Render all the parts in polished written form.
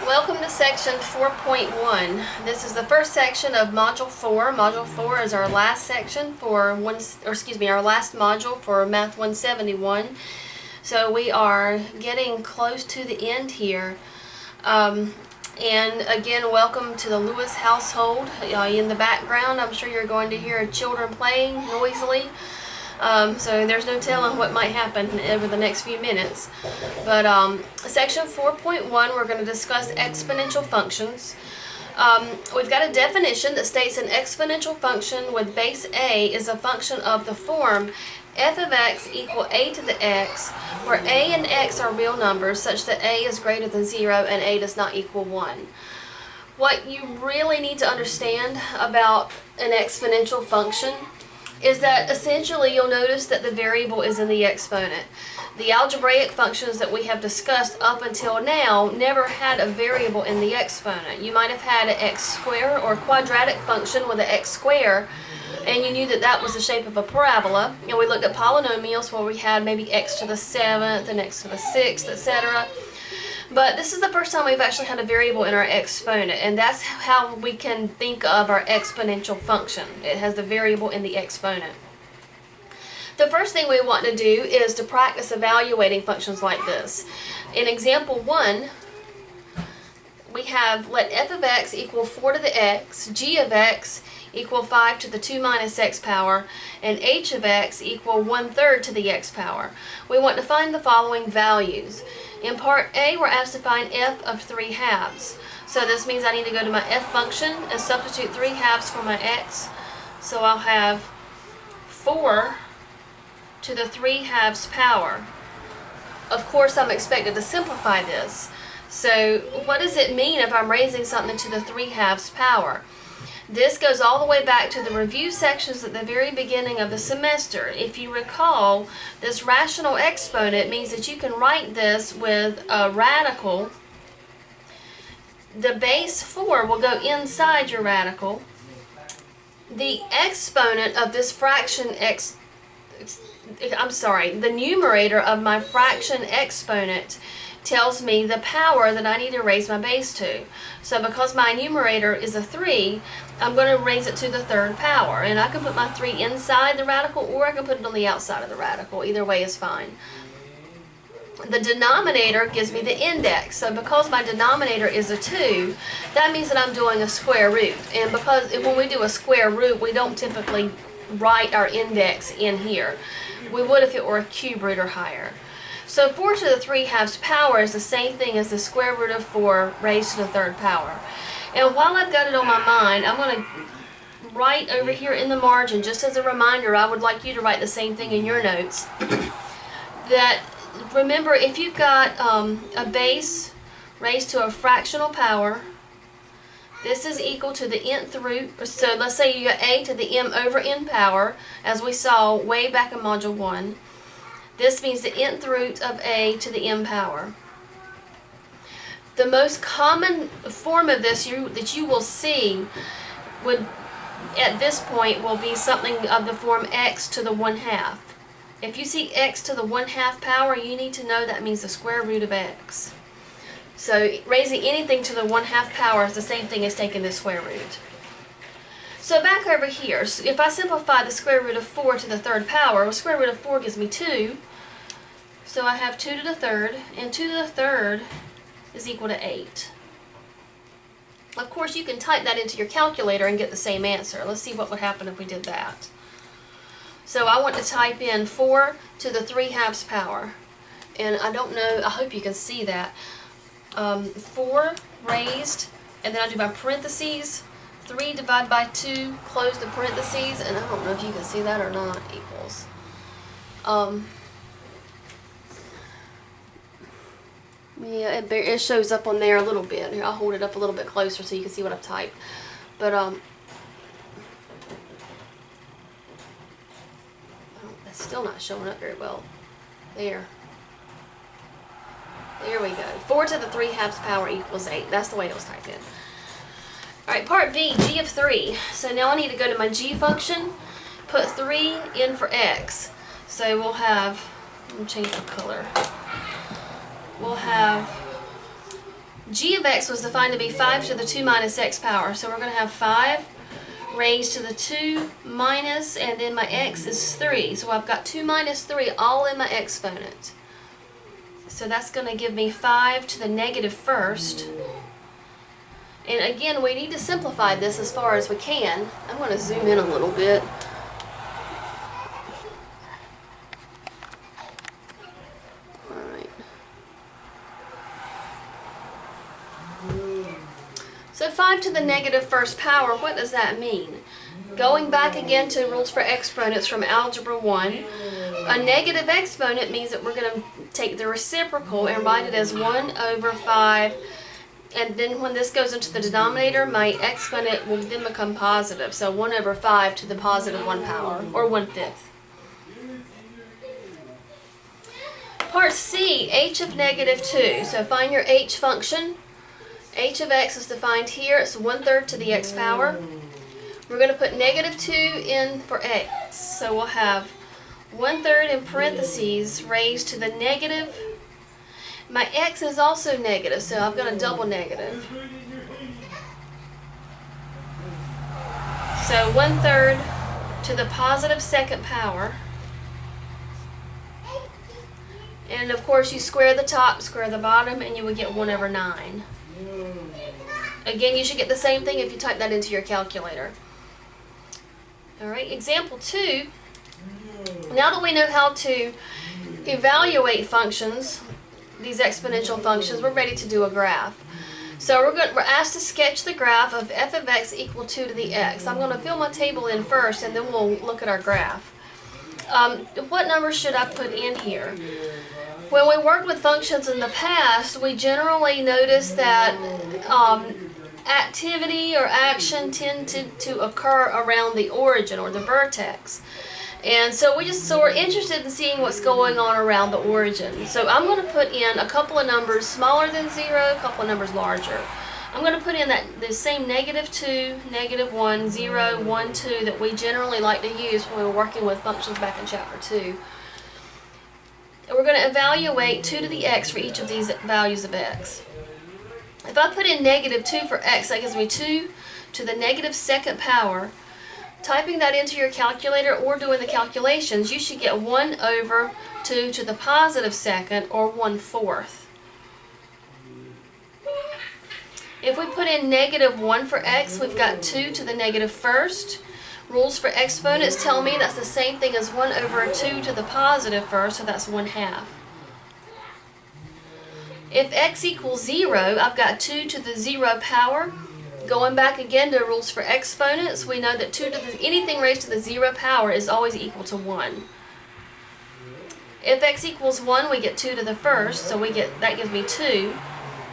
Welcome to section 4.1. This is the first section of module 4. Module 4 is our last section for our last module for Math 171. So we are getting close to the end here. And again, welcome to the Lewis household. In the background, I'm sure you're going to hear children playing noisily. So there's no telling what might happen over the next few minutes. But section 4.1, we're going to discuss exponential functions. We've got a definition that states an exponential function with base a is a function of the form f of x equal a to the x, where a and x are real numbers such that a is greater than 0 and a does not equal 1. What you really need to understand about an exponential function is that essentially you'll notice that the variable is in the exponent. The algebraic functions that we have discussed up until now never had a variable in the exponent. You might have had an x square or quadratic function with an x square, and you knew that that was the shape of a parabola. And we looked at polynomials where we had maybe x to the 7th and x to the 6th, etc. But this is the first time we've actually had a variable in our exponent, and that's how we can think of our exponential function. It has the variable in the exponent. The first thing we want to do is to practice evaluating functions like this. In example 1, we have let f of x equal 4 to the x, g of x equal 5 to the 2 minus x power, and h of x equal 1/3 to the x power. We want to find the following values. In part A, we're asked to find f of 3 halves. So this means I need to go to my f function and substitute 3 halves for my x. So I'll have 4 to the 3 halves power. Of course, I'm expected to simplify this. So what does it mean if I'm raising something to the 3 halves power? This goes all the way back to the review sections at the very beginning of the semester. If you recall, this rational exponent means that you can write this with a radical. The base 4 will go inside your radical. The exponent of this fraction the numerator of my fraction exponent tells me the power that I need to raise my base to. So because my numerator is a 3, I'm going to raise it to the 3rd power. And I can put my 3 inside the radical, or I can put it on the outside of the radical. Either way is fine. The denominator gives me the index. So because my denominator is a 2, that means that I'm doing a square root. And because when we do a square root, we don't typically write our index in here. We would if it were a cube root or higher. So 4 to the 3 halves power is the same thing as the square root of 4 raised to the 3rd power. And while I've got it on my mind, I'm going to write over here in the margin, just as a reminder, I would like you to write the same thing in your notes. That, remember, if you've got a base raised to a fractional power, this is equal to the nth root. So let's say you got a to the m over n power, as we saw way back in module 1. This means the nth root of a to the m power. The most common form of this that you will see at this point will be something of the form x to the 1/2. If you see x to the 1/2 power, you need to know that means the square root of x. So raising anything to the 1/2 power is the same thing as taking the square root. So back over here, so if I simplify the square root of 4 to the 3rd power, the square root of 4 gives me 2. So I have 2 to the 3rd, and 2 to the 3rd is equal to 8. Of course, you can type that into your calculator and get the same answer. Let's see what would happen if we did that. So I want to type in 4 to the 3 halves power. And I don't know, I hope you can see that. 4 raised, and then I do my parentheses. 3 divided by 2, close the parentheses, and I don't know if you can see that or not, equals. Yeah, it shows up on there a little bit. Here, I'll hold it up a little bit closer so you can see what I've typed. But, that's still not showing up very well. There. There we go. 4 to the 3 halves power equals 8. That's the way it was typed in. Alright, part B, g of 3. So now I need to go to my g function, put 3 in for x. So we'll have, let me change the color. We'll have g of x was defined to be 5 to the 2 minus x power. So we're going to have 5 raised to the 2 minus, and then my x is 3. So I've got 2 minus 3 all in my exponent. So that's going to give me 5 to the negative first. And again, we need to simplify this as far as we can. I'm going to zoom in a little bit. Alright. So 5 to the negative first power, what does that mean? Going back again to rules for exponents from Algebra 1, a negative exponent means that we're going to take the reciprocal and write it as 1 over 5. And then when this goes into the denominator, my exponent will then become positive. So 1 over 5 to the positive 1 power, or 1/5. Part C, h of negative 2. So find your h function. H of x is defined here. It's 1/3 to the x power. We're going to put negative 2 in for x. So we'll have 1/3 in parentheses raised to the negative. My x is also negative, so I've got a double negative. So 1/3 to the positive second power. And of course you square the top, square the bottom, and you would get 1 over 9. Again, you should get the same thing if you type that into your calculator. Alright, example 2. Now that we know how to evaluate functions, these exponential functions, we're ready to do a graph. So we're asked to sketch the graph of f of x equal 2 to the x. I'm going to fill my table in first, and then we'll look at our graph. What numbers should I put in here? When we worked with functions in the past, we generally noticed that activity or action tended to occur around the origin or the vertex. And so we're interested in seeing what's going on around the origin. So I'm going to put in a couple of numbers smaller than 0, a couple of numbers larger. I'm going to put in the same negative 2, negative 1, 0, 1, 2 that we generally like to use when we were working with functions back in chapter 2. And we're going to evaluate 2 to the x for each of these values of x. If I put in negative 2 for x, that gives me 2 to the negative second power. Typing that into your calculator or doing the calculations, you should get 1 over 2 to the positive second, or 1/4. If we put in negative 1 for x, we've got 2 to the negative first. Rules for exponents tell me that's the same thing as 1 over 2 to the positive first, so that's 1/2. If x equals 0, I've got 2 to the 0 power. Going back again to rules for exponents, we know that anything raised to the 0 power is always equal to 1. If x equals 1, we get 2 to the first, so that gives me 2.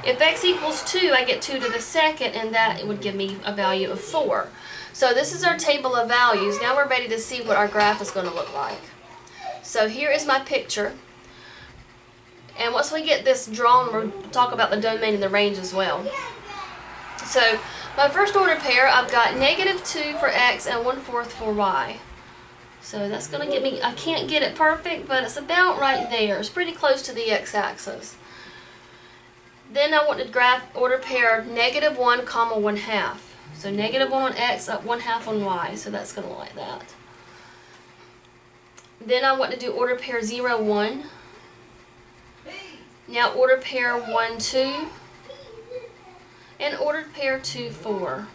If x equals 2, I get 2 to the second, and that would give me a value of 4. So this is our table of values. Now we're ready to see what our graph is going to look like. So here is my picture. And once we get this drawn, we'll talk about the domain and the range as well. So my first order pair, I've got negative 2 for x and 1/4 for y. So that's going to get me, I can't get it perfect, but it's about right there. It's pretty close to the x-axis. Then I want to graph order pair negative 1 comma 1/2. So negative 1 on x, up 1/2 on y. So that's going to look like that. Then I want to do order pair 0, 1. Now order pair 1, 2. And ordered pair 2, 4.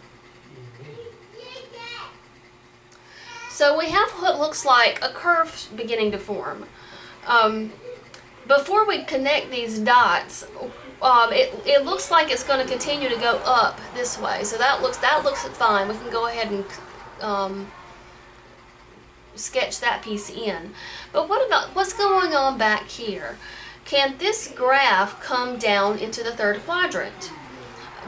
So we have what looks like a curve beginning to form. Before we connect these dots, it looks like it's going to continue to go up this way. So that looks fine. We can go ahead and sketch that piece in. But what about what's going on back here? Can this graph come down into the third quadrant?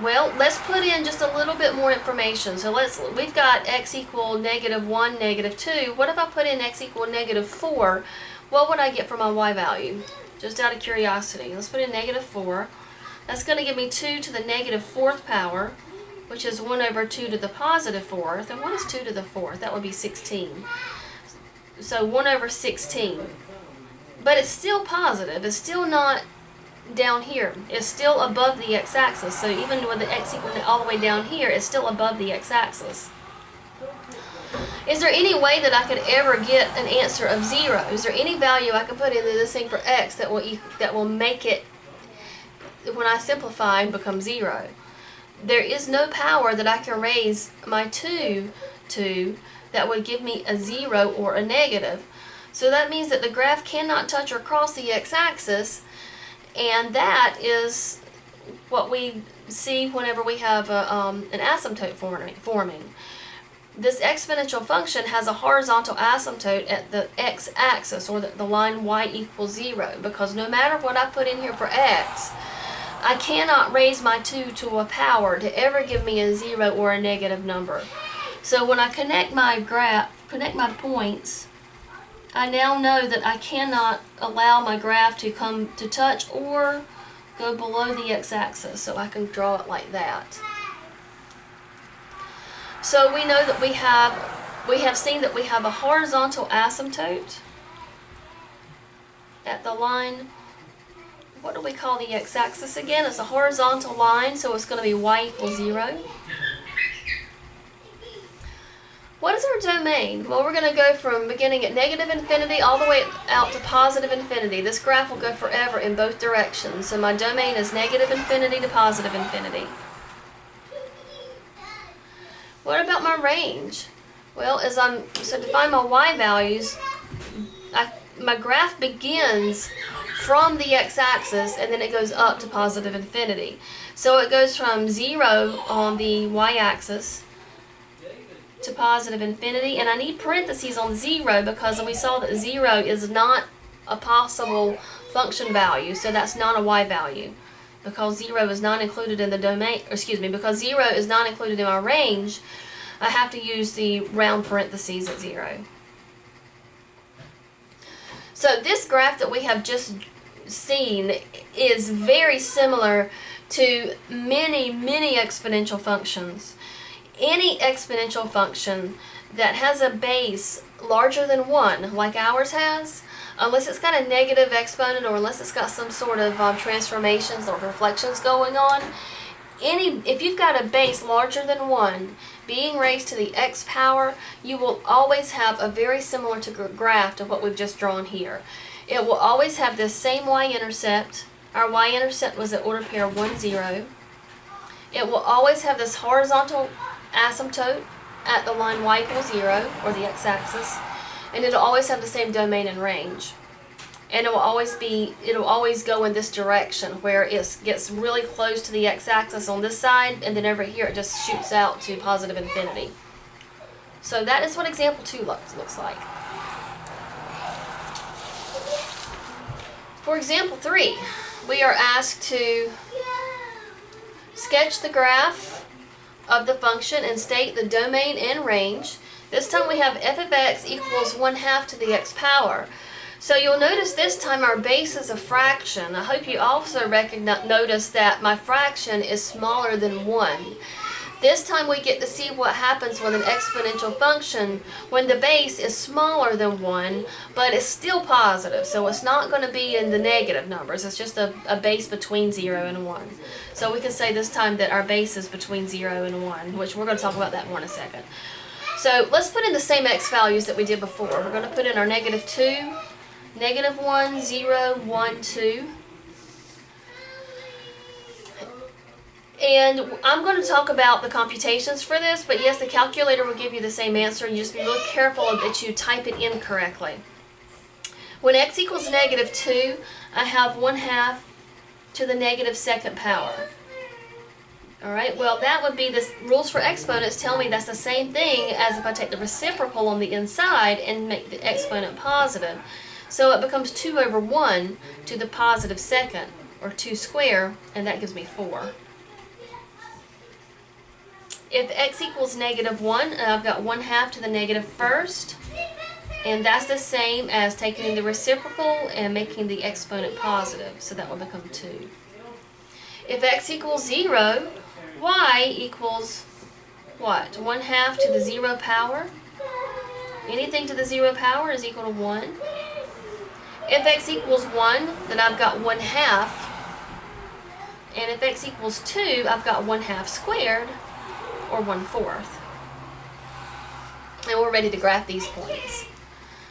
Well, let's put in just a little bit more information. So we've got x equal negative 1, negative 2. What if I put in x equal negative 4? What would I get for my y value? Just out of curiosity. Let's put in negative 4. That's going to give me 2 to the negative 4th power, which is 1 over 2 to the positive 4th. And what is 2 to the 4th? That would be 16. So 1 over 16. But it's still positive. It's still not down here. It's still above the x-axis. So even with the x equal all the way down here, it's still above the x-axis. Is there any way that I could ever get an answer of 0? Is there any value I can put into this thing for x that will make it, when I simplify, become 0? There is no power that I can raise my 2 to that would give me a 0 or a negative. So that means that the graph cannot touch or cross the x-axis, and that is what we see whenever we have an asymptote forming. This exponential function has a horizontal asymptote at the x-axis, or the line y equals 0, because no matter what I put in here for x, I cannot raise my 2 to a power to ever give me a 0 or a negative number. So when I connect my points, I now know that I cannot allow my graph to come to touch or go below the x-axis, so I can draw it like that. So we know that we have seen that we have a horizontal asymptote at the line. What do we call the x-axis again? It's a horizontal line, so it's going to be y equals 0. What is our domain? Well, we're going to go from beginning at negative infinity all the way out to positive infinity. This graph will go forever in both directions. So my domain is negative infinity to positive infinity. What about my range? Well, to find my y values, my graph begins from the x-axis and then it goes up to positive infinity. So it goes from 0 on the y-axis to positive infinity, and I need parentheses on 0 because we saw that 0 is not a possible function value, so that's not a y value. Because 0 is not included in the domain, because 0 is not included in my range, I have to use the round parentheses at 0. So this graph that we have just seen is very similar to many, many exponential functions. Any exponential function that has a base larger than 1, like ours has, unless it's got a negative exponent or unless it's got some sort of transformations or reflections going on, if you've got a base larger than 1 being raised to the x power, you will always have a very similar graph to what we've just drawn here. It will always have this same y-intercept. Our y-intercept was at order pair 1, 0. It will always have this horizontal asymptote at the line y equals 0, or the x-axis, and it'll always have the same domain and range. And it'll always go in this direction where it gets really close to the x-axis on this side, and then over here it just shoots out to positive infinity. So that is what example 2 looks like. For example 3, we are asked to sketch the graph of the function and state the domain and range. This time we have f of x equals 1/2 to the x power. So you'll notice this time our base is a fraction. I hope you also notice that my fraction is smaller than 1. This time we get to see what happens with an exponential function when the base is smaller than 1, but it's still positive. So it's not going to be in the negative numbers. It's just a base between 0 and 1. So we can say this time that our base is between 0 and 1, which we're going to talk about that more in a second. So let's put in the same x values that we did before. We're going to put in our negative 2, negative 1, 0, 1, 2. And I'm going to talk about the computations for this, but yes, the calculator will give you the same answer, and you just be really careful that you type it in correctly. When x equals negative 2, I have 1/2 to the negative second power. Alright, well that would be this rules for exponents tell me that's the same thing as if I take the reciprocal on the inside and make the exponent positive. So it becomes 2 over 1 to the positive second, or 2 squared, and that gives me 4. If x equals negative 1, I've got 1/2 to the negative first, and that's the same as taking the reciprocal and making the exponent positive, so that will become 2. If x equals 0, y equals what? 1/2 to the 0 power. Anything to the 0 power is equal to 1. If x equals 1, then I've got 1/2 And if x equals 2, I've got 1/2 squared, or 1/4. And we're ready to graph these points.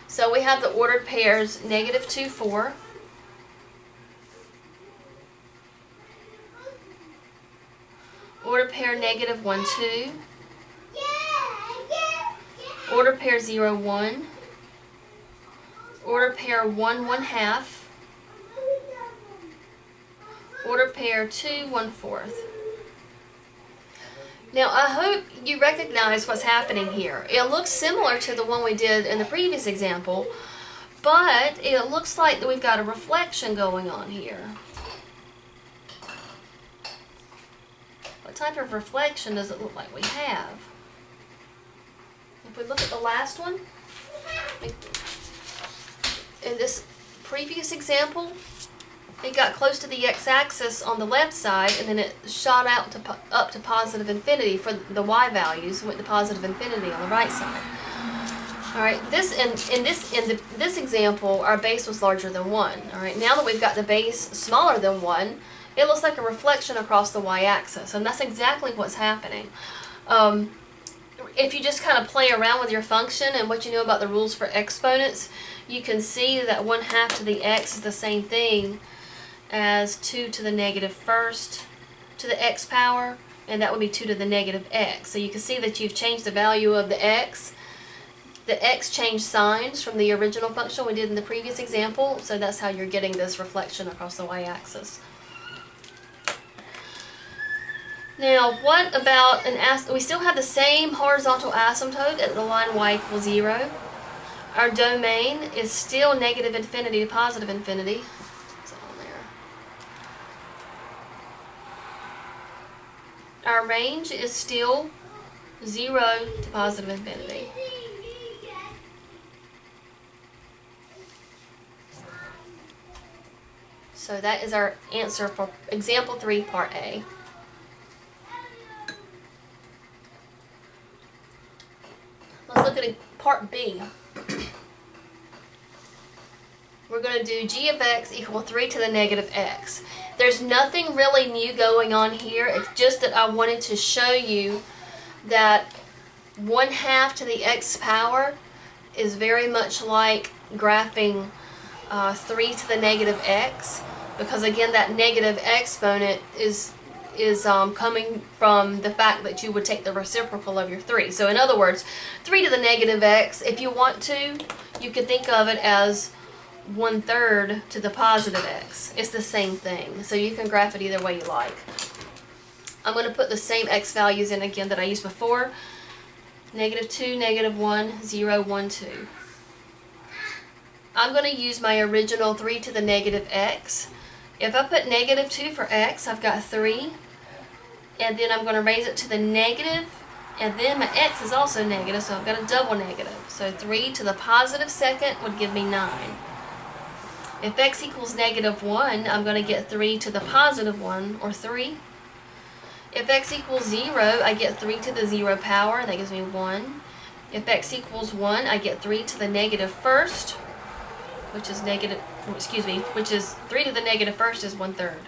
So we have the ordered pairs -2, 4. Ordered pair -1, 2. Ordered pair 0, 1. Ordered pair 1, 1/2. Ordered pair 2, 1/4. Now I hope you recognize what's happening here. It looks similar to the one we did in the previous example, but it looks like that we've got a reflection going on here. What type of reflection does it look like we have? If we look at the last one, in this previous example, it got close to the x-axis on the left side, and then it shot out to up to positive infinity for the y values, went to positive infinity on the right side. All right, in this example, our base was larger than 1. All right, now that we've got the base smaller than 1, it looks like a reflection across the y-axis, and that's exactly what's happening. If you just kind of play around with your function and what you know about the rules for exponents, you can see that 1/2 to the x is the same thing as 2 to the -1st to the x power, and that would be 2 to the -x. So you can see that you've changed the value of the x. The x changed signs from the original function we did in the previous example, so that's how you're getting this reflection across the y-axis. Now, what about we still have the same horizontal asymptote at the line y equals 0. Our domain is still -infinity to positive infinity. What's that on there? Our range is still 0 to positive infinity. So that is our answer for example 3, part A. Let's look at part B. We're going to do g of x equal 3 to the -x. There's nothing really new going on here. It's just that I wanted to show you that 1/2 to the x power is very much like graphing 3 to the -x, because again that negative exponent is coming from the fact that you would take the reciprocal of your 3. So in other words, 3 to the -x, if you want to, you could think of it as 1/3 to the positive x. It's the same thing. So you can graph it either way you like. I'm going to put the same x values in again that I used before. -2, -1, 0, 1, 2. I'm going to use my original 3 to the -x. If I put -2 for x, I've got 3. And then I'm going to raise it to the negative. And then my x is also negative, so I've got a double negative. So 3 to the positive second would give me 9. If x equals -1, I'm going to get 3 to the positive 1, or 3. If x equals 0, I get 3 to the 0 power, that gives me 1. If x equals 1, I get 3 to the -1st, which is 3 to the -1st is 1/3.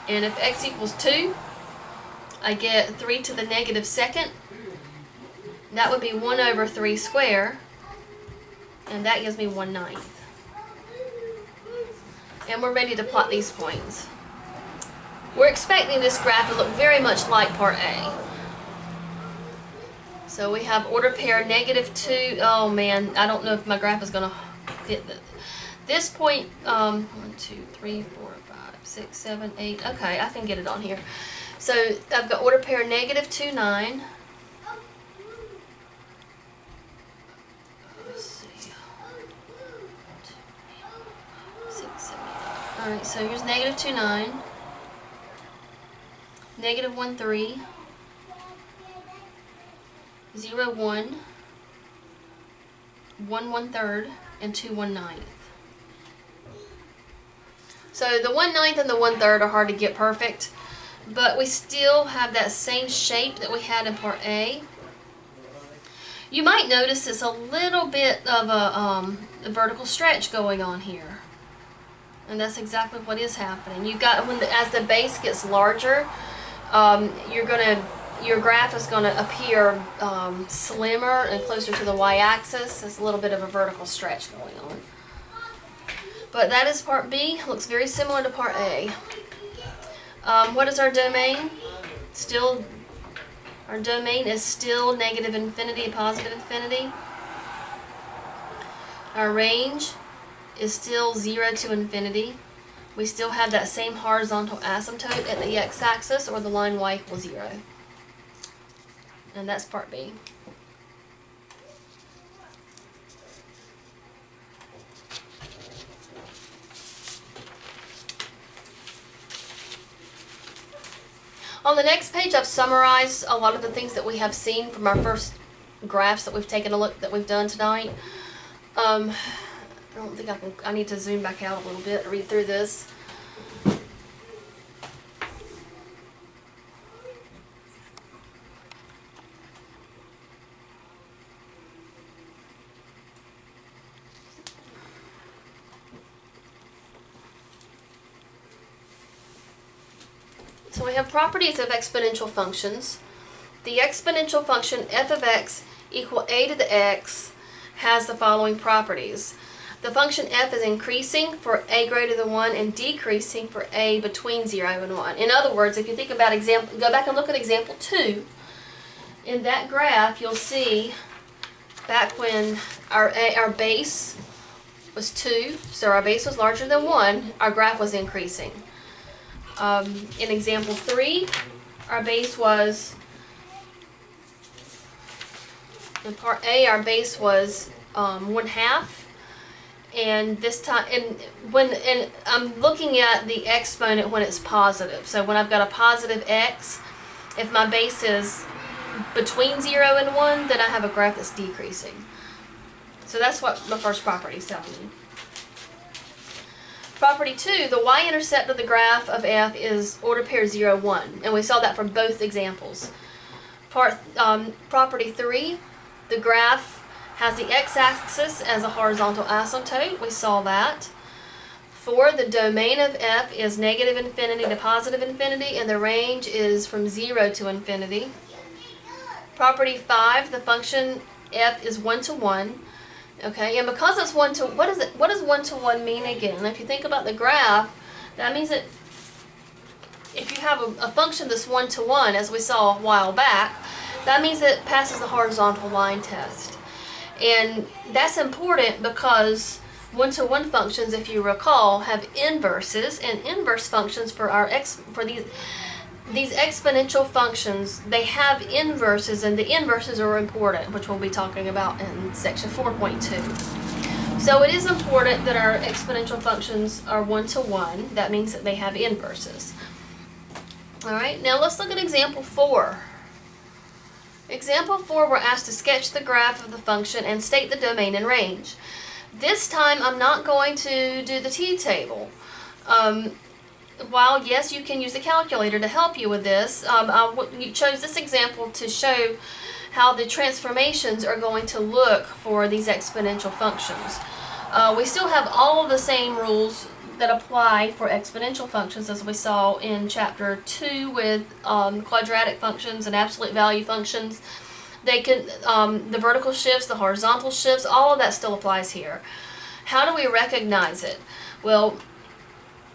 And if x equals 2, I get 3 to the -2nd. That would be 1 over 3 squared, and that gives me 1/9. And we're ready to plot these points. We're expecting this graph to look very much like part A. So we have order pair -2. Oh man, I don't know if my graph is going to fit this point. 1, 2, 3, 4, 5, 6, 7, 8. Okay, I can get it on here. So I've got order pair -2, 9. Let's see. 6, 7, 8. Alright, so here's -2, 9. -1, 3. 0, 1. 1, 1/3. And 2, 1/9. So the 1/9 and the 1/3 are hard to get perfect, but we still have that same shape that we had in part A. You might notice it's a little bit of a vertical stretch going on here. And that's exactly what is happening. You got as the base gets larger, your graph is gonna appear slimmer and closer to the y-axis. There's a little bit of a vertical stretch going on. But that is part B. Looks very similar to part A. What is our domain? Our domain is still negative infinity, positive infinity. Our range is still 0 to infinity. We still have that same horizontal asymptote at the x-axis, or the line y equals 0. And that's part B. On the next page, I've summarized a lot of the things that we have seen from our first graphs that we've done tonight. I don't think I need to zoom back out a little bit and read through this. So we have properties of exponential functions. The exponential function f of x equal a to the x has the following properties. The function f is increasing for a greater than 1 and decreasing for a between 0 and 1. In other words, if you think about go back and look at example 2. In that graph, you'll see back when our base was 2, so our base was larger than 1, our graph was increasing. In example 3, our base was, in part A, our base was 1/2, and this time, and I'm looking at the exponent when it's positive. So when I've got a positive x, if my base is between 0 and 1, then I have a graph that's decreasing. So that's what the first property is telling me. Property 2, the y-intercept of the graph of f is order pair 0, 1, and we saw that from both examples. Property 3, the graph has the x-axis as a horizontal asymptote. We saw that. 4, the domain of f is negative infinity to positive infinity, and the range is from 0 to infinity. Property 5, the function f is 1 to 1. Okay, and because it's 1 to, what does 1 to 1 mean again? If you think about the graph, that means that if you have a function that's 1 to 1, as we saw a while back, that means that it passes the horizontal line test. And that's important because 1 to 1 functions, if you recall, have inverses, and inverse functions for these exponential functions, they have inverses, and the inverses are important, which we'll be talking about in section 4.2. So it is important that our exponential functions are 1 to 1. That means that they have inverses. Alright, now let's look at example 4. Example 4, we're asked to sketch the graph of the function and state the domain and range. This time I'm not going to do the t-table. While yes, you can use a calculator to help you with this, you chose this example to show how the transformations are going to look for these exponential functions. We still have all of the same rules that apply for exponential functions as we saw in chapter 2 with quadratic functions and absolute value functions. They can, the vertical shifts, the horizontal shifts, all of that still applies here. How do we recognize it? Well,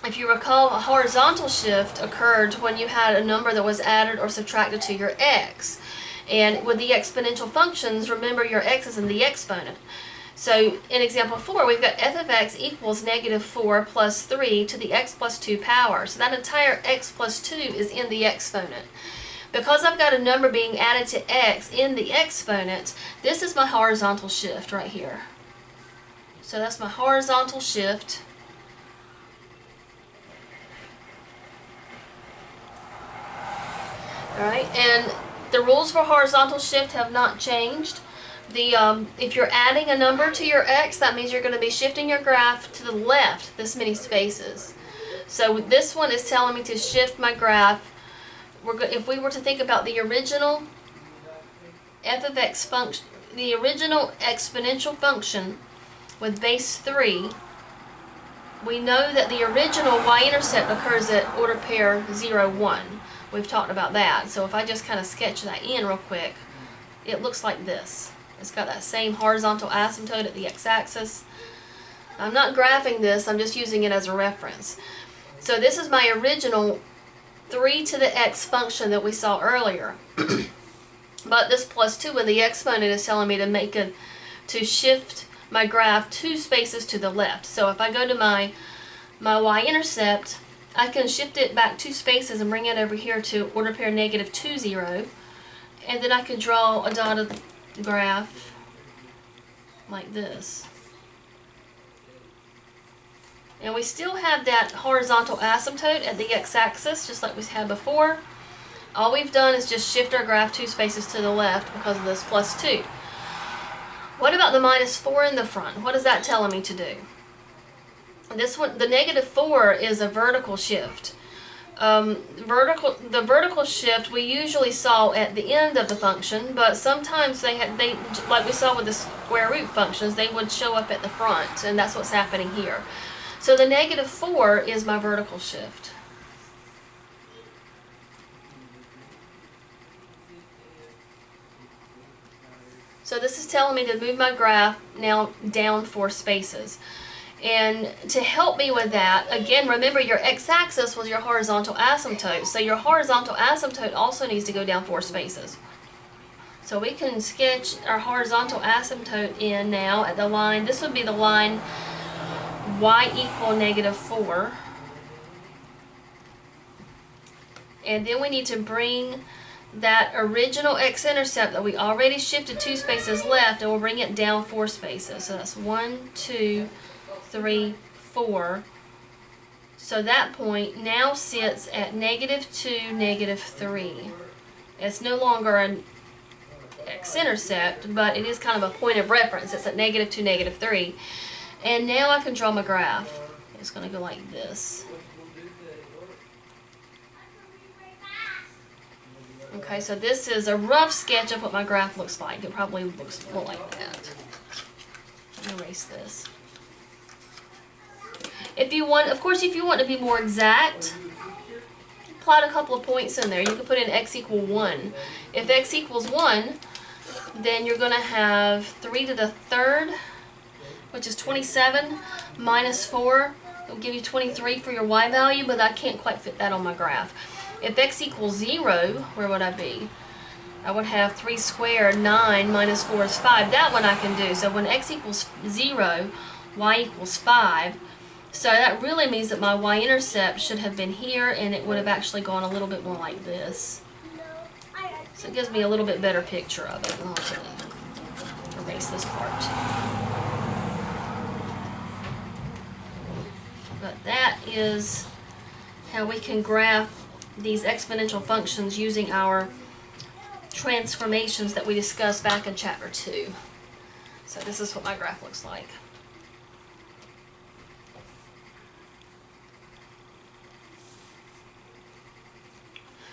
if you recall, a horizontal shift occurred when you had a number that was added or subtracted to your x. And with the exponential functions, remember your x is in the exponent. So in example 4, we've got f of x equals negative 4 plus 3 to the x plus 2 power. So that entire x plus 2 is in the exponent. Because I've got a number being added to x in the exponent, this is my horizontal shift right here. So that's my horizontal shift. Alright, and the rules for horizontal shift have not changed. If you're adding a number to your x, that means you're going to be shifting your graph to the left this many spaces. So this one is telling me to shift my graph. If we were to think about the original f of x function, the original exponential function with base 3, we know that the original y-intercept occurs at order pair 0, 1. We've talked about that. So if I just kind of sketch that in real quick, it looks like this. It's got that same horizontal asymptote at the x-axis. I'm not graphing this, I'm just using it as a reference. So this is my original 3 to the x function that we saw earlier. But this plus 2 in the exponent is telling me to shift my graph 2 spaces to the left. So if I go to my y-intercept, I can shift it back 2 spaces and bring it over here to order pair negative 2, 0. And then I can draw a dotted graph like this. And we still have that horizontal asymptote at the x-axis, just like we had before. All we've done is just shift our graph 2 spaces to the left because of this plus 2. What about the minus 4 in the front? What is that telling me to do? This one, the negative 4 is a vertical shift. The vertical shift we usually saw at the end of the function, but sometimes they like we saw with the square root functions, they would show up at the front, and that's what's happening here. So the negative 4 is my vertical shift. So this is telling me to move my graph now down 4 spaces. And to help me with that, again, remember your x-axis was your horizontal asymptote. So your horizontal asymptote also needs to go down 4 spaces. So we can sketch our horizontal asymptote in now at the line. This would be the line y equal negative 4. And then we need to bring that original x-intercept that we already shifted 2 spaces left, and we'll bring it down 4 spaces. So that's 1, 2, 3, 4. So that point now sits at negative 2, negative 3. It's no longer an x-intercept, but it is kind of a point of reference. It's at negative 2, negative 3. And now I can draw my graph. It's going to go like this. Okay, so this is a rough sketch of what my graph looks like. It probably looks more like that. Let me erase this. If you want, of course, if you want to be more exact, plot a couple of points in there. You can put in x equal 1. If x equals 1, then you're going to have 3 to the 3rd, which is 27, minus 4. It'll give you 23 for your y value, but I can't quite fit that on my graph. If x equals 0, where would I be? I would have 3 squared, 9, minus 4 is 5. That one I can do. So when x equals 0, y equals 5. So that really means that my y-intercept should have been here, and it would have actually gone a little bit more like this. So it gives me a little bit better picture of it. I'll have to erase this part. But that is how we can graph these exponential functions using our transformations that we discussed back in chapter 2. So this is what my graph looks like.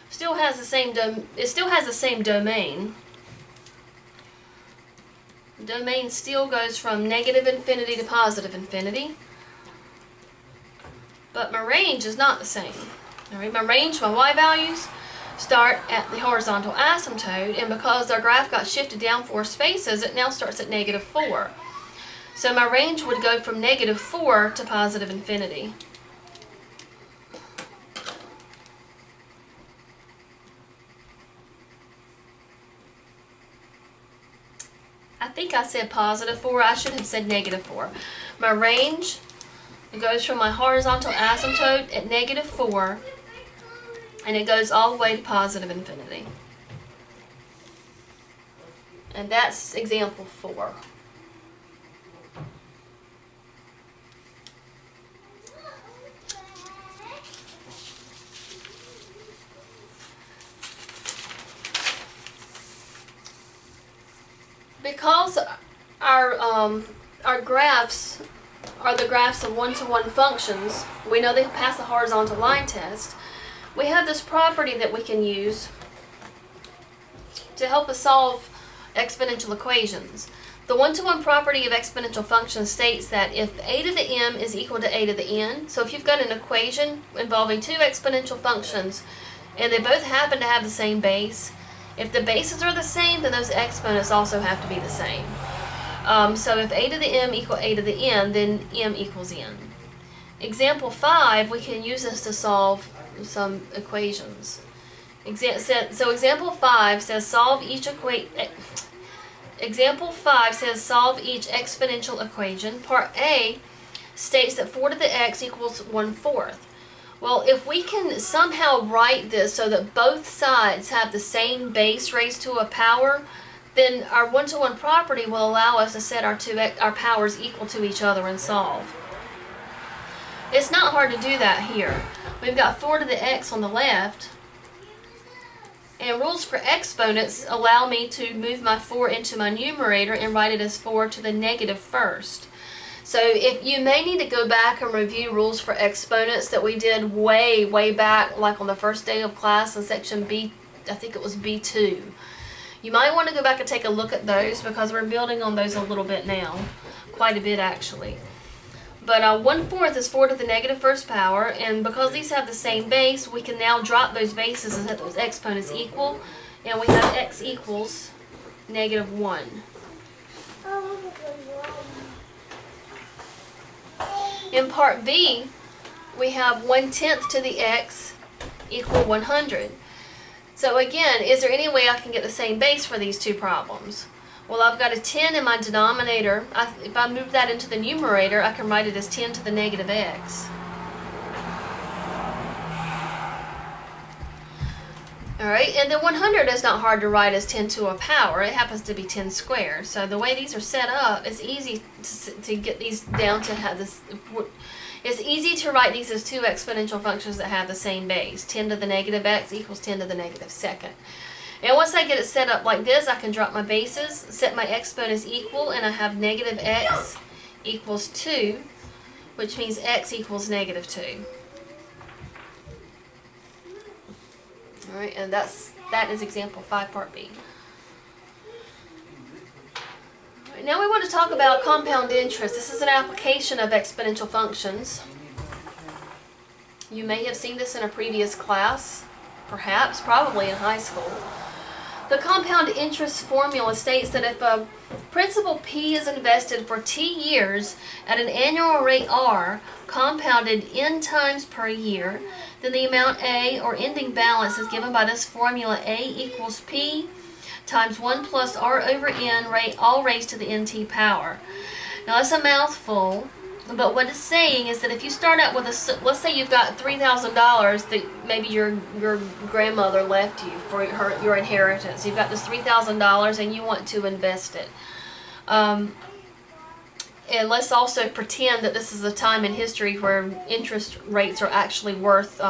It still has the same domain. The domain still goes from negative infinity to positive infinity. But my range is not the same. All right, my range, my y values, start at the horizontal asymptote, and because our graph got shifted down 4 spaces, it now starts at negative 4. So my range would go from negative 4 to positive infinity. I think I said positive 4. I should have said negative 4. My range, it goes from my horizontal asymptote at negative 4, and it goes all the way to positive infinity. And that's example 4. Because our graphs are the graphs of one-to-one functions, we know they pass the horizontal line test. We have this property that we can use to help us solve exponential equations. The one-to-one property of exponential functions states that if a to the m is equal to a to the n, so if you've got an equation involving two exponential functions and they both happen to have the same base, if the bases are the same, then those exponents also have to be the same. So if a to the m equal a to the n, then m equals n. Example 5, we can use this to solve some equations. So example 5 says solve each exponential equation. Part A states that 4 to the x equals 1/4. Well, if we can somehow write this so that both sides have the same base raised to a power, then our one-to-one property will allow us to set our powers equal to each other and solve. It's not hard to do that here. We've got 4 to the x on the left, and rules for exponents allow me to move my 4 into my numerator and write it as 4 to the negative first. So if you may need to go back and review rules for exponents that we did way back, like on the first day of class in section B, I think it was B2. You might want to go back and take a look at those because we're building on those a little bit now, quite a bit actually. But 1/4 is 4 to the negative first power, and because these have the same base, we can now drop those bases and set those exponents equal, and we have x equals -1. In part B, we have 1/10 to the x equal 100. So again, is there any way I can get the same base for these two problems? Well, I've got a 10 in my denominator. If I move that into the numerator, I can write it as 10 to the negative x. Alright, and then 100 is not hard to write as 10 to a power. It happens to be 10 squared. So the way these are set up, it's easy to get these down to have this. It's easy to write these as two exponential functions that have the same base. 10 to the negative x equals 10 to the negative second. And once I get it set up like this, I can drop my bases, set my exponents equal, and I have negative x equals 2, which means x equals -2. Alright, and that is example 5, part B. Right, now we want to talk about compound interest. This is an application of exponential functions. You may have seen this in a previous class, perhaps, probably in high school. The compound interest formula states that if a principal P is invested for T years at an annual rate R, compounded N times per year, then the amount A, or ending balance, is given by this formula: A equals P times 1 plus R over N, all raised to the NT power. Now that's a mouthful, but what it's saying is that if you start out with let's say you've got $3,000 that maybe your grandmother left you for your inheritance. You've got this $3,000 and you want to invest it. And let's also pretend that this is a time in history where interest rates are actually worth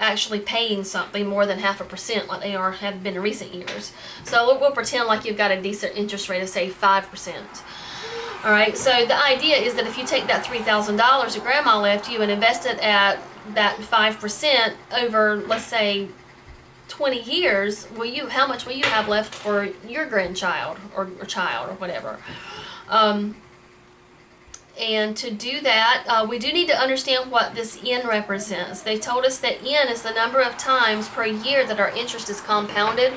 actually paying something more than 0.5% like they have been in recent years. So we'll pretend like you've got a decent interest rate of say 5%. Alright, so the idea is that if you take that $3,000 your grandma left you and invest it at that 5% over, let's say, 20 years, how much will you have left for your grandchild or child or whatever? And to do that, we do need to understand what this N represents. They told us that N is the number of times per year that our interest is compounded.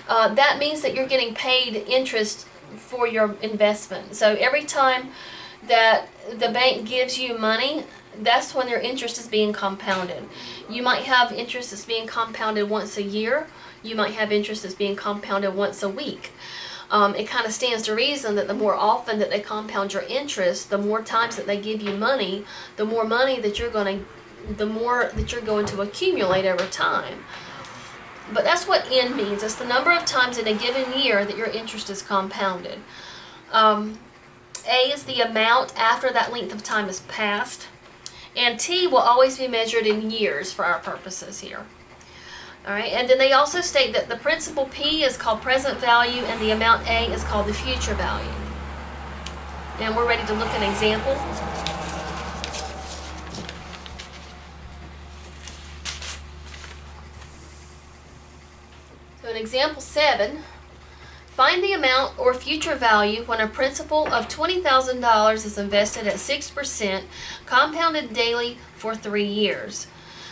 That means that you're getting paid interest for your investment. So every time that the bank gives you money, that's when your interest is being compounded. You might have interest that's being compounded once a year. You might have interest that's being compounded once a week. It kind of stands to reason that the more often that they compound your interest, the more times that they give you money, the more money that you're going to accumulate over time. But that's what N means. It's the number of times in a given year that your interest is compounded. A is the amount after that length of time is passed. And T will always be measured in years for our purposes here. Alright, and then they also state that the principal P is called present value and the amount A is called the future value. And we're ready to look at an example. So in example 7, Find the amount or future value when a principal of $20,000 is invested at 6%, compounded daily for 3 years.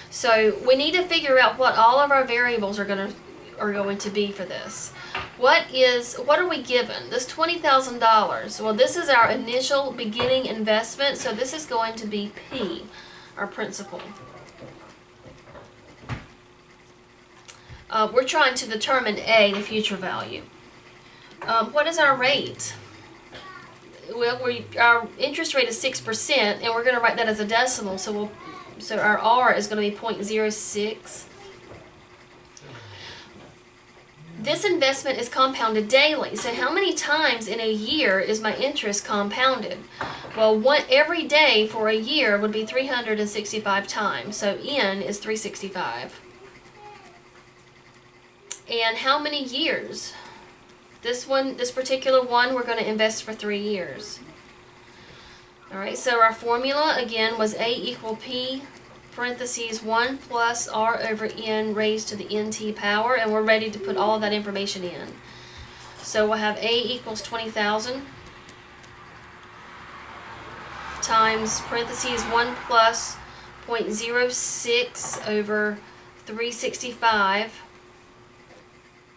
So we need to figure out what all of our variables are going to be for this. What are we given? This $20,000. Well, this is our initial beginning investment, so this is going to be P, our principal. We're trying to determine A, the future value. What is our rate? Well, our interest rate is 6%, and we're going to write that as a decimal. So our R is going to be 0.06. This investment is compounded daily. So how many times in a year is my interest compounded? Well, every day for a year would be 365 times. So N is 365. And how many years? This particular one, we're going to invest for 3 years. All right, so our formula, again, was A equal P, parentheses 1 plus R over N raised to the NT power, and we're ready to put all of that information in. So we'll have A equals 20,000 times parentheses 1 plus 0.06 over 365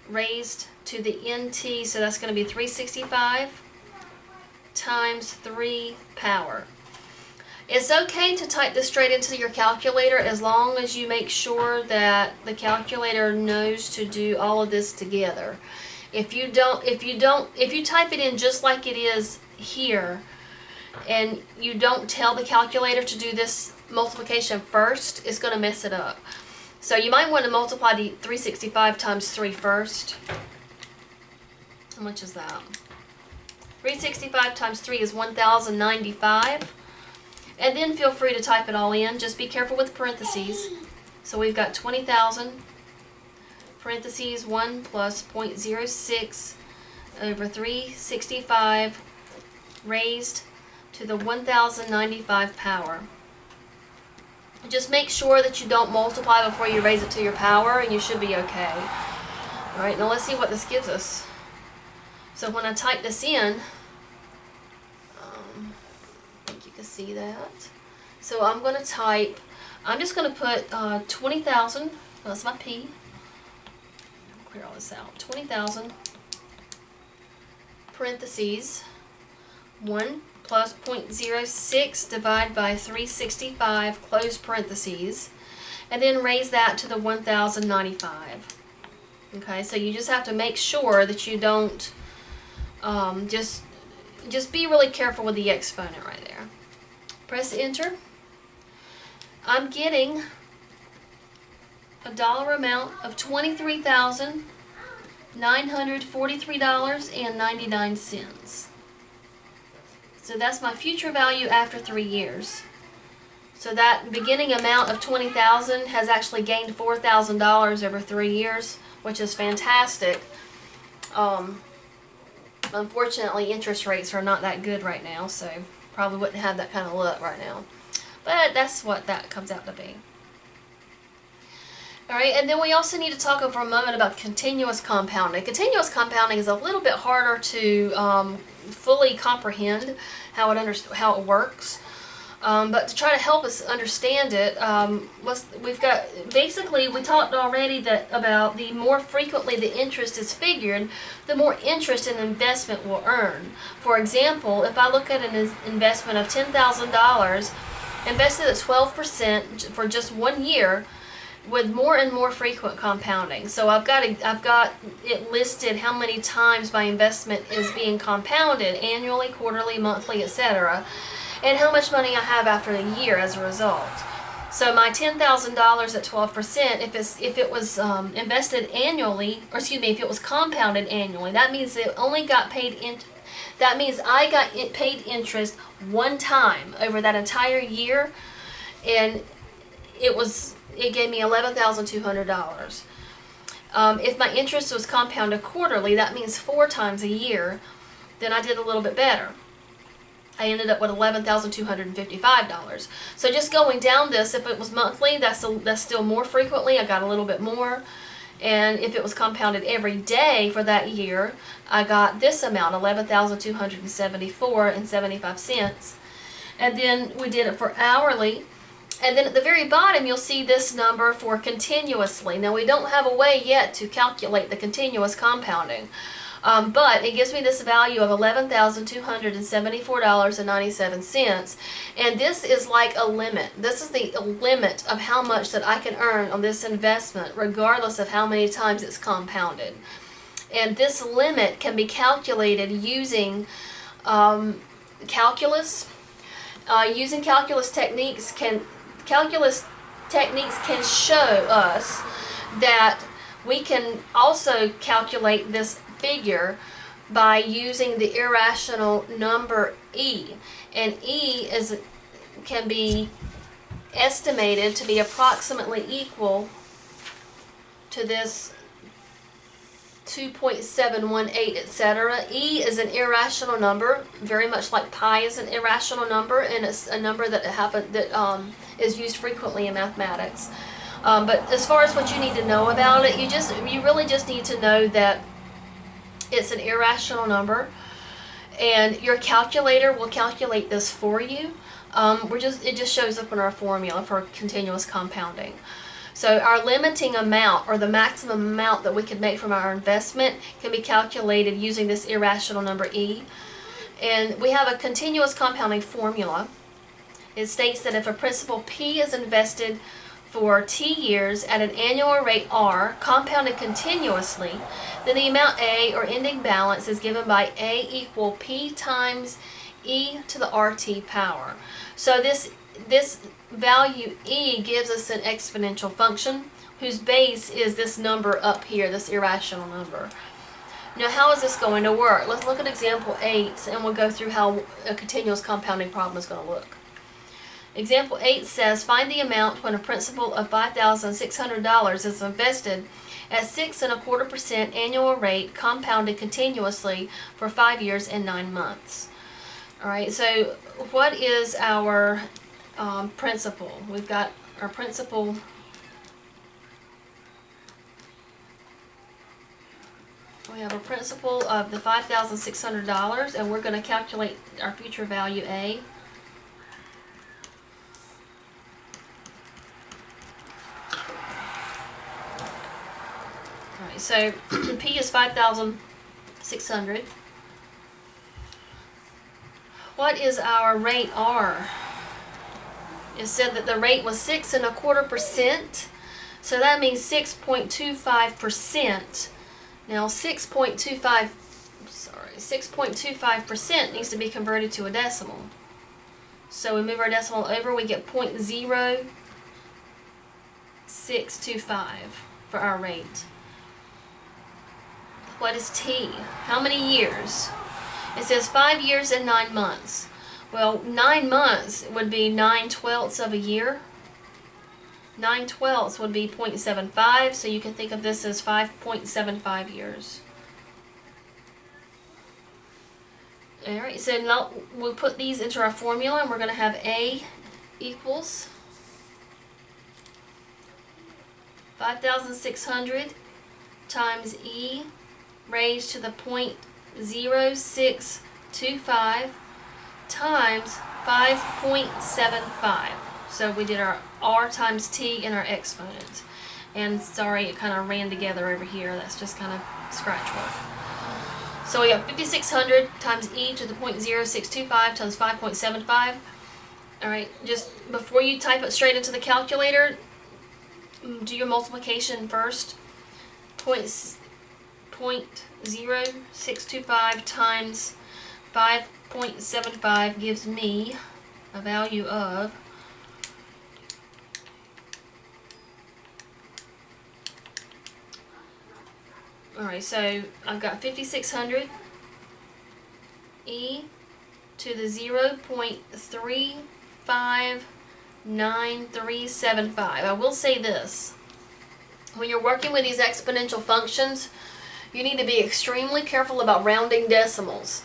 raised to the NT, so that's going to be 365 times 3 power. It's okay to type this straight into your calculator as long as you make sure that the calculator knows to do all of this together. If you type it in just like it is here and you don't tell the calculator to do this multiplication first, it's going to mess it up. So you might want to multiply the 365 times 3 first. How much is that? 365 times 3 is 1,095. And then feel free to type it all in. Just be careful with parentheses. So we've got 20,000, parentheses 1 plus 0.06 over 365 raised to the 1,095 power. Just make sure that you don't multiply before you raise it to your power, and you should be okay. Alright, now let's see what this gives us. So when I type this in, I think you can see that. So I'm going to just going to put 20,000, that's my P. Clear all this out. 20,000, parentheses, 1 plus 0.06 divided by 365, close parentheses, and then raise that to the 1,095. Okay, so you just have to make sure that you don't, just be really careful with the exponent right there. Press enter. I'm getting a dollar amount of $23,943.99. So that's my future value after 3 years. So that beginning amount of 20,000 has actually gained $4,000 over 3 years, which is fantastic. Unfortunately, interest rates are not that good right now, so probably wouldn't have that kind of luck right now. But that's what that comes out to be. Alright, and then we also need to talk for a moment about continuous compounding. Continuous compounding is a little bit harder to fully comprehend how it works. But to try to help us understand it, we talked already about the more frequently the interest is figured, the more interest an investment will earn. For example, if I look at an investment of $10,000 invested at 12% for just 1 year, with more and more frequent compounding. So I've got it listed how many times my investment is being compounded annually, quarterly, monthly, etc., and how much money I have after a year as a result. So my $10,000 at 12%, if it was invested annually, or excuse me, if it was compounded annually, that means it only got paid in. That means I got paid interest one time over that entire year, and it gave me $11,200. If my interest was compounded quarterly, that means 4 times a year, then I did a little bit better. I ended up with $11,255. So just going down this, if it was monthly, that's still more frequently. I got a little bit more. And if it was compounded every day for that year, I got this amount, 11,274 and 75 cents. And then we did it for hourly. And then at the very bottom, you'll see this number for continuously. Now, we don't have a way yet to calculate the continuous compounding. But it gives me this value of $11,274.97. And this is like a limit. This is the limit of how much that I can earn on this investment, regardless of how many times it's compounded. And this limit can be calculated using calculus. Using calculus techniques can show us that we can also calculate this figure by using the irrational number e, and e can be estimated to be approximately equal to this 2.718, etc. E is an irrational number, very much like pi is an irrational number, and it's a number that is used frequently in mathematics. But as far as what you need to know about it, you really just need to know that it's an irrational number, and your calculator will calculate this for you. It just shows up in our formula for continuous compounding. So our limiting amount, or the maximum amount that we could make from our investment, can be calculated using this irrational number e. And we have a continuous compounding formula. It states that if a principal P is invested for T years at an annual rate R, compounded continuously, then the amount A, or ending balance, is given by A equal P times e to the RT power. So this value e gives us an exponential function whose base is this number up here, this irrational number. Now, how is this going to work? Let's look at example 8, and we'll go through how a continuous compounding problem is going to look. Example 8 says, find the amount when a principal of $5,600 is invested at 6.25% annual rate, compounded continuously for 5 years and 9 months. All right, so what is our principal? We've got our principal. We have a principal of the $5,600, and we're going to calculate our future value A. Alright, so P is 5,600. What is our rate R? It said that the rate was 6.25%, so that means 6.25%. Now 6.25% needs to be converted to a decimal. So we move our decimal over, we get 0.0625 for our rate. What is T? How many years? It says 5 years and 9 months. Well, 9 months would be 9/12 of a year. 9/12 would be 0.75, so you can think of this as 5.75 years. Alright, so now we'll put these into our formula, and we're going to have A equals 5,600 times E raised to the 0.0625 times 5.75. So we did our R times T in our exponent. And sorry, it kind of ran together over here. That's just kind of scratch work. So we have 5,600 times E to the 0.0625 times 5.75. Alright, just before you type it straight into the calculator, do your multiplication first. 0.0625 times 5.75 gives me a value of alright, so I've got 5,600 E to the 0.359375. I will say this. When you're working with these exponential functions, you need to be extremely careful about rounding decimals.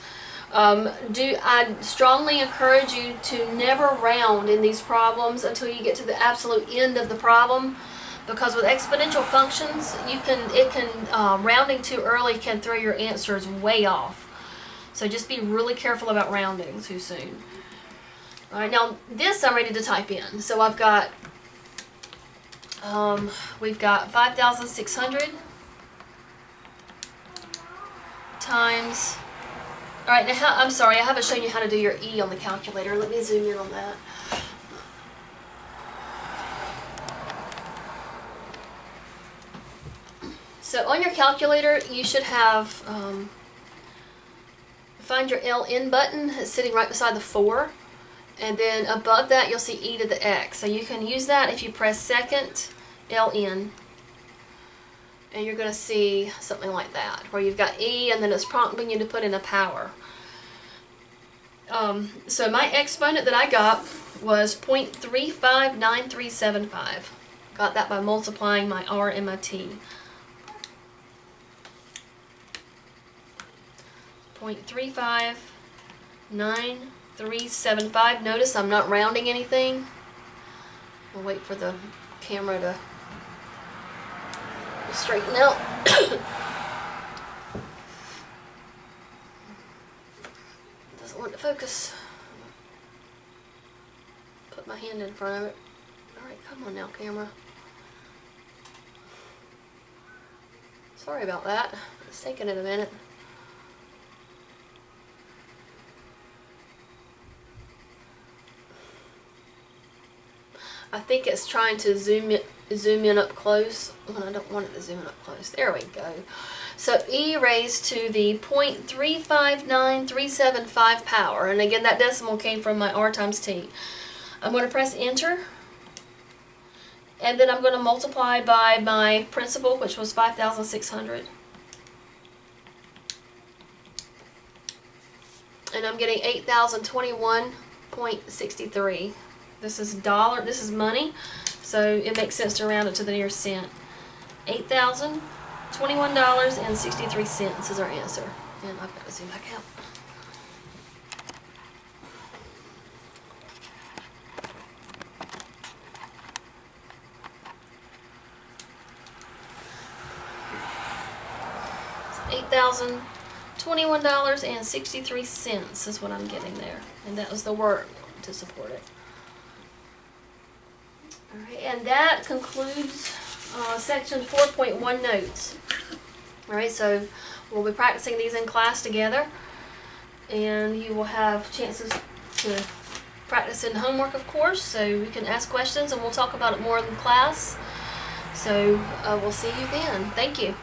I strongly encourage you to never round in these problems until you get to the absolute end of the problem, because with exponential functions, rounding too early can throw your answers way off. So just be really careful about rounding too soon. All right, now this I'm ready to type in. So I've got, we've got 5,600 times. All right, now I'm sorry, I haven't shown you how to do your E on the calculator. Let me zoom in on that. So on your calculator, you should have, find your LN button. It's sitting right beside the 4. And then above that, you'll see e to the x. So you can use that if you press second LN. And you're going to see something like that, where you've got e and then it's prompting you to put in a power. So my exponent that I got was 0.359375. Got that by multiplying my r and my t. 0.359375. Notice I'm not rounding anything. I'll wait for the camera to straighten out. Doesn't want to focus. Put my hand in front of it. Alright, come on now, camera. Sorry about that. It's taking it a minute. I think it's trying to zoom in up close when I don't want it to zoom in up close. There we go. So e raised to the 0.359375 power. And again, that decimal came from my r times t. I'm going to press enter. And then I'm going to multiply by my principal, which was 5,600. And I'm getting 8,021.63. This is dollar. This is money, so it makes sense to round it to the nearest cent. $8,021.63 is our answer. And I've got to zoom back out. $8,021.63 is what I'm getting there, and that was the work to support it. Alright, and that concludes section 4.1 notes. Alright, so we'll be practicing these in class together, and you will have chances to practice in homework, of course, so you can ask questions and we'll talk about it more in class. So we'll see you then. Thank you.